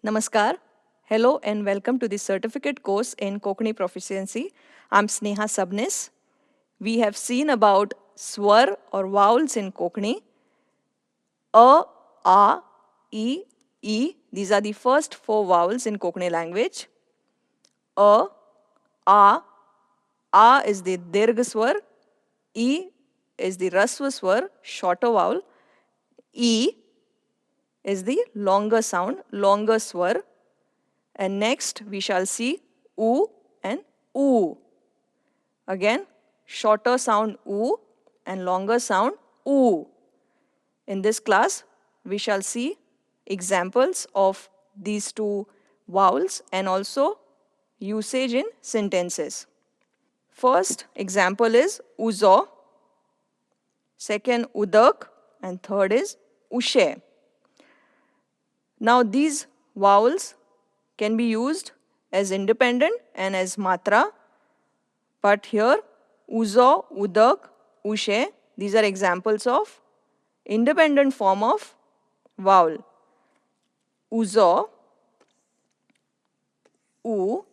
Namaskar. Hello and welcome to the certificate course in Konkani proficiency. I'm Sneha Sabnis. We have seen about swar or vowels in Konkani. A, A, E, E. These are the first four vowels in Konkani language. A, A is the dirgha swar. E is the rasva swar, shorter vowel. E is the longer sound, longer swar. And next we shall see oo and oo. Again, shorter sound oo and longer sound oo. In this class, we shall see examples of these two vowels and also usage in sentences. First example is uzo, second udak, and third is ushe. Now these vowels can be used as independent and as matra. But here, uzo, udak, ushe, these are examples of independent form of vowel. Uzo, u,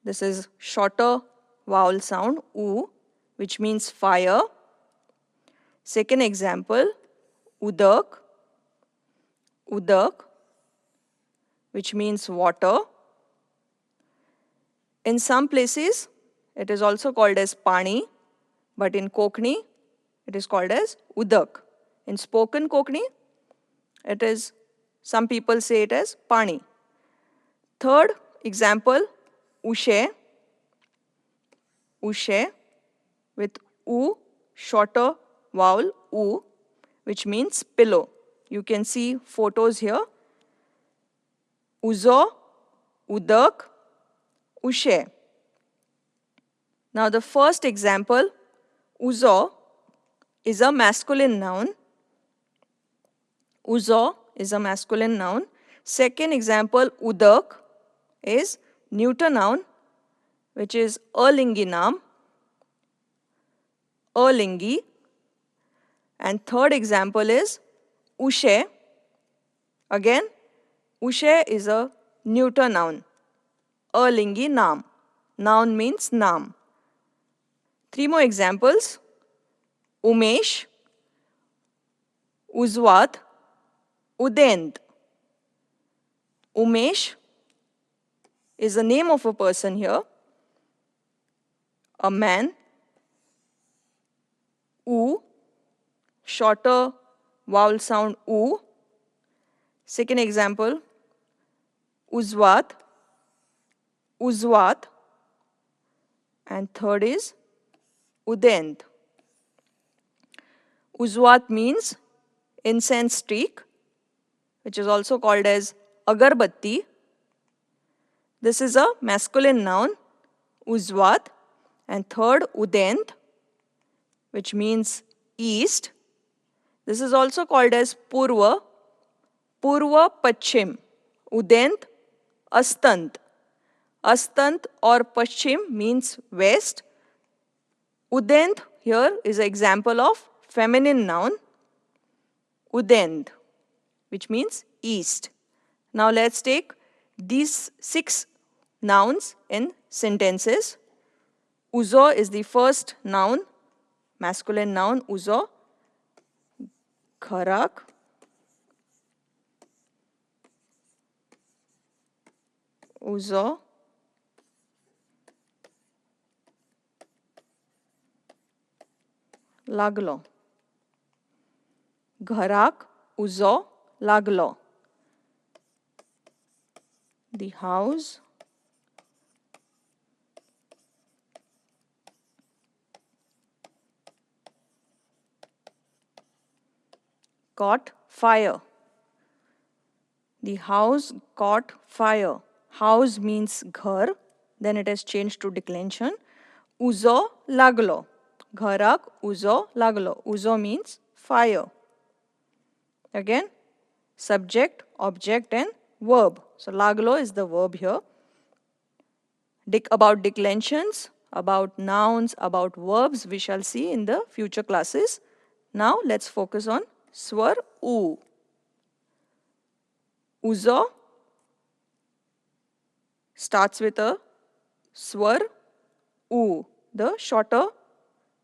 this is shorter vowel sound, u, which means fire. Second example, udak, udak, which means water. In some places, it is also called as pani, but in Konkani, it is called as udak. In spoken Konkani, it is, some people say it as pani. Third example, ushe, ushe, with u, shorter vowel u, which means pillow. You can see photos here. Uzo, udak, ushe. Now the first example, uzo, is a masculine noun. Uzo is a masculine noun. Second example, udak, is neuter noun, which is alingi naam, alingi. And third example is ushe. Again, ushe is a neuter noun, alingi naam. Noun means naam. Three more examples, umesh, uzwat, udend. Umesh is the name of a person here, a man. U, shorter vowel sound u. Second example, uzwat, uzwat. And third is udend. Uzwat means incense stick, which is also called as agarbatti. This is a masculine noun, uzwat. And third, udend, which means east. This is also called as purva, purva pachim. Udend, astant. Astant or pachim means west. Udend here is an example of feminine noun, udend, which means east. Now let's take these 6 nouns in sentences. Uzo is the first noun, masculine noun, uzo. Gharak, uzo. Laglo. Gharak, uzo, laglo. The house caught fire. The house caught fire. House means ghar, then it has changed to declension. Uzo laglo. Gharak uzo laglo. Uzo means fire. Again, subject, object and verb. So laglo is the verb here. About declensions, about nouns, about verbs we shall see in the future classes. Now let's focus on swar u. Uzo starts with a swar U, the shorter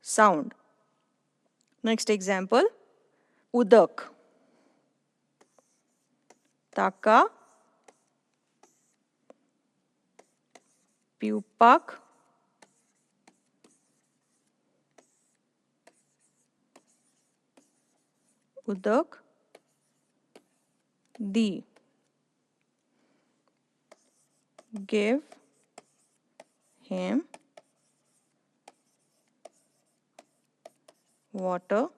sound. Next example, udak. Taka, pupak, udak, di. Give him water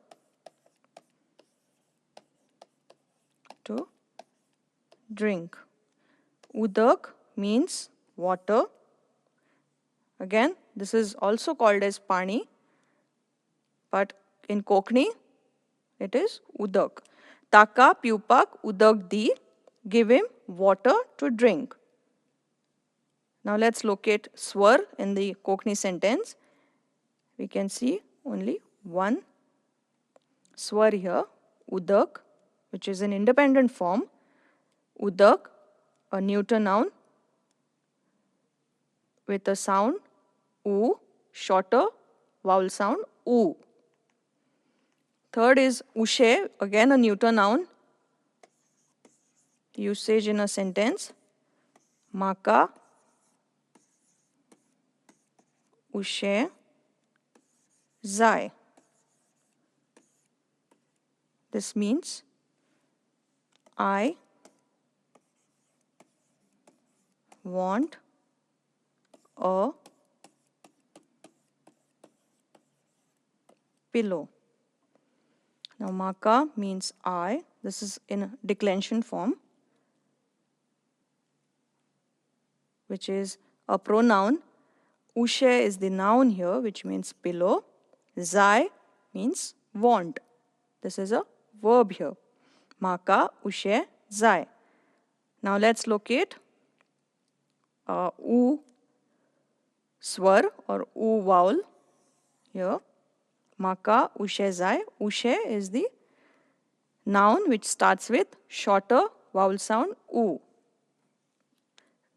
to drink. Udak means water. Again, this is also called as pani, but in Konkani, it is udak. Taka, pupak, udak di. Give him water to drink. Now let's locate swar in the Konkani sentence. We can see only one swar here, udak, which is an independent form. Udak, a neuter noun with a sound u, shorter vowel sound u. Third is ushe, again a neuter noun, usage in a sentence. Maka, ushe, zai. This means I want a pillow. Now maka means I. This is in a declension form, which is a pronoun. Ushe is the noun here, which means pillow. Zai means want. This is a verb here. Maka, ushe, zai. Now let's locate u swar or u vowel here. Maka, ushe, zai. Ushe is the noun which starts with shorter vowel sound u.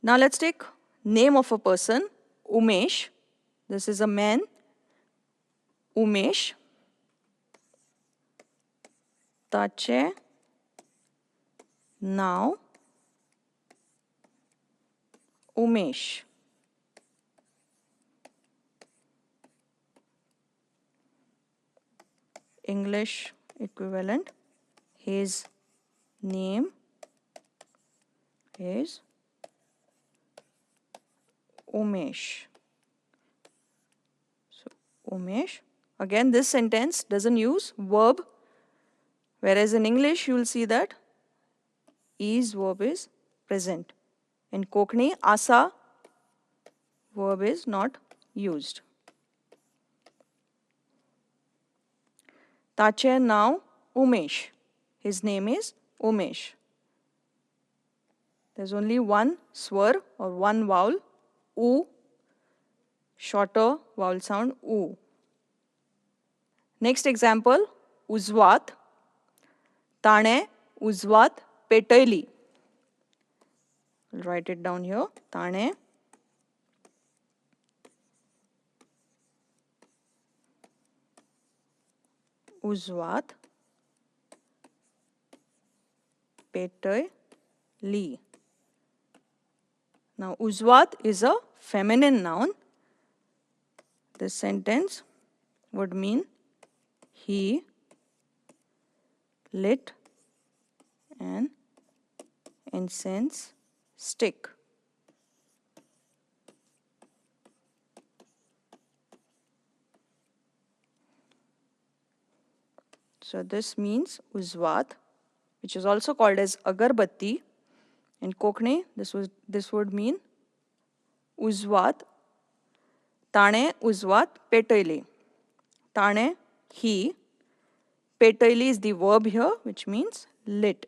Now let's take name of a person, Umesh. This is a man, Umesh. Tache, now, Umesh. English equivalent, his name is Umesh. So, Umesh. Again, this sentence doesn't use verb, whereas in English you will see that is verb is present. In Konkani, asa verb is not used. Tache now Umesh. His name is Umesh. There's only one swar or one vowel, u, shorter vowel sound u. Next example, uzvat. Tane uzvat petayli. I'll write it down here. Tane uzvat petayli. Now, uzvat is a feminine noun. This sentence would mean he lit an incense stick. So this means uzvat, which is also called as agarbatti. In Konkani, this would mean uzvat. Tane uzvat petayli. Tane, he. Petayli is the verb here, which means lit.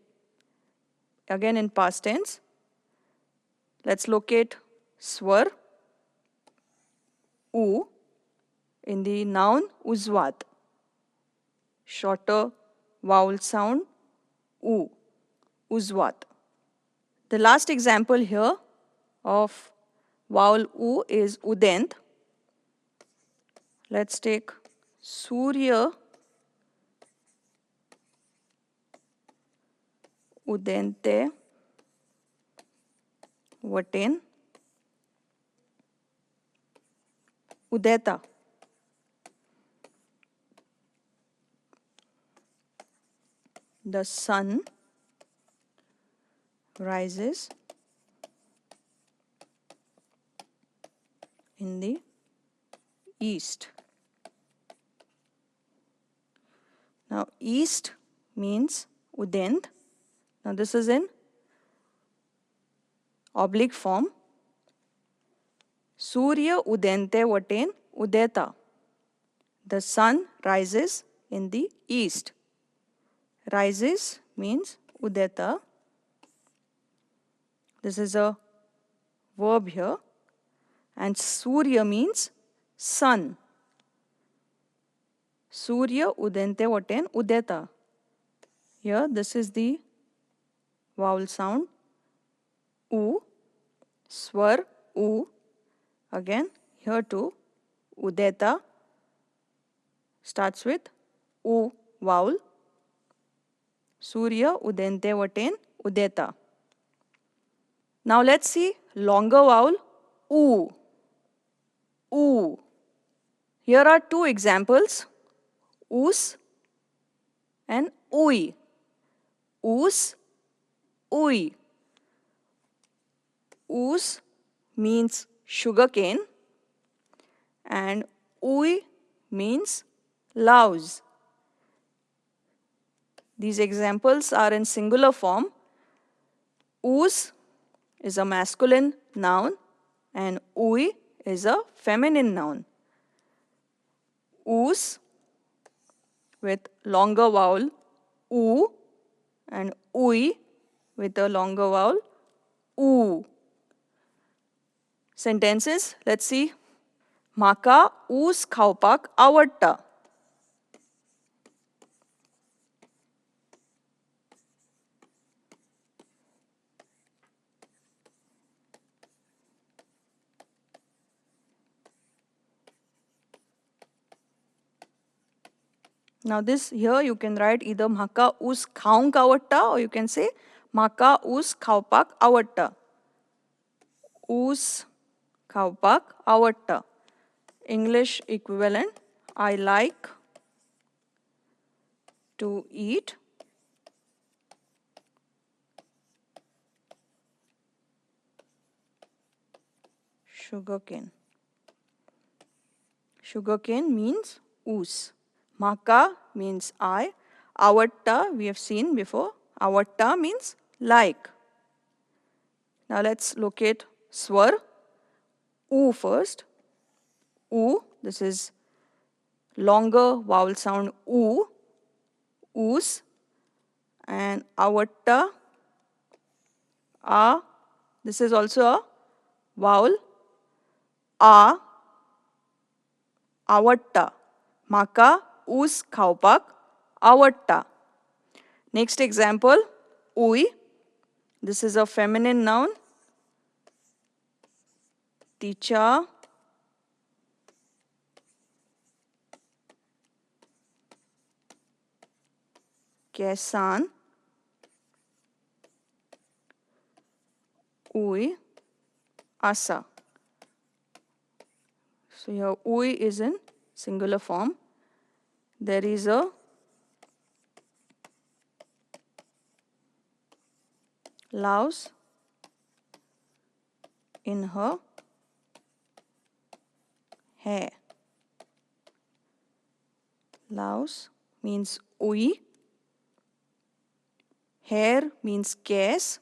Again in past tense. Let's locate swar u in the noun uzvat. Shorter vowel sound u. Uzvat. The last example here of vowel U is Udent. Let's take Surya Udente Vaten Udeta. The sun rises in the east. Now, east means Udent. Now, this is in oblique form. Surya Udente Vaten Udeta. The sun rises in the east. Rises means Udeta. This is a verb here. And Surya means sun. Surya Udente Vaten Udeta. Here, this is the vowel sound U, swar U. Again, here too, Udeta starts with U vowel. Surya Udente Vaten Udeta. Now let's see longer vowel U. U. Here are two examples, Us and Ui. Us, Ui. Us means sugarcane and Ui means louse. These examples are in singular form. Us is a masculine noun and Ui is a feminine noun. Us with longer vowel U and Ui with a longer vowel U. Sentences, let's see. Maka ऊस खावपाक आवडटा. Now this here you can write either Maka ऊस खाऊंक आवडटा or you can say Maka ऊस खावपाक आवडटा. ऊस खावपाक आवडटा. English equivalent, I like to eat sugarcane. Sugarcane means ऊस. Maka means I. Avatta we have seen before. Avatta means like. Now let's locate swar. U first. U, this is longer vowel sound U. Us. And avatta. A. This is also a vowel. A. Avatta. Maka ऊस खावपाक आवडटा. Next example, Ui. This is a feminine noun. Ticha केसान Ui asa. So here Ui is in singular form. There is a louse in her hair. Louse means Ui. Hair means case.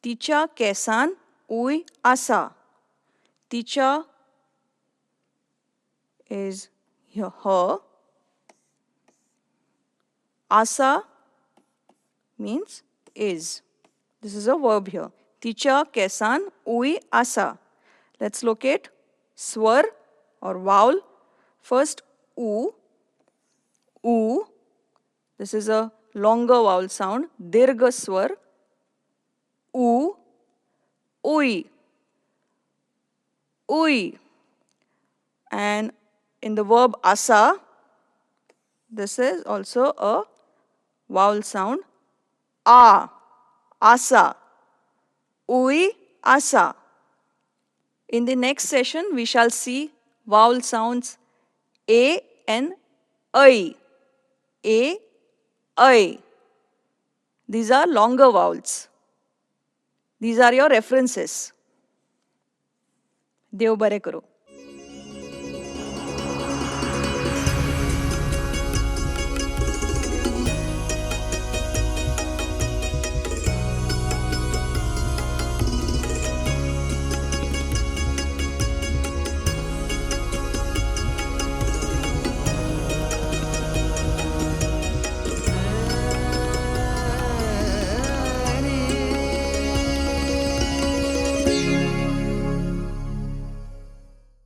Ticha केसान Ui asa. Ticha is her. Asa means is. This is a verb here. Ticha kesan ui asa. Let's locate swar or vowel. First u. U. This is a longer vowel sound. Dirgha swar. U, ui, ui. And in the verb asa, this is also a vowel sound. A, asa, ui, asa. In the next session, we shall see vowel sounds A and I. A, I. These are longer vowels. These are your references. देव बरे करो.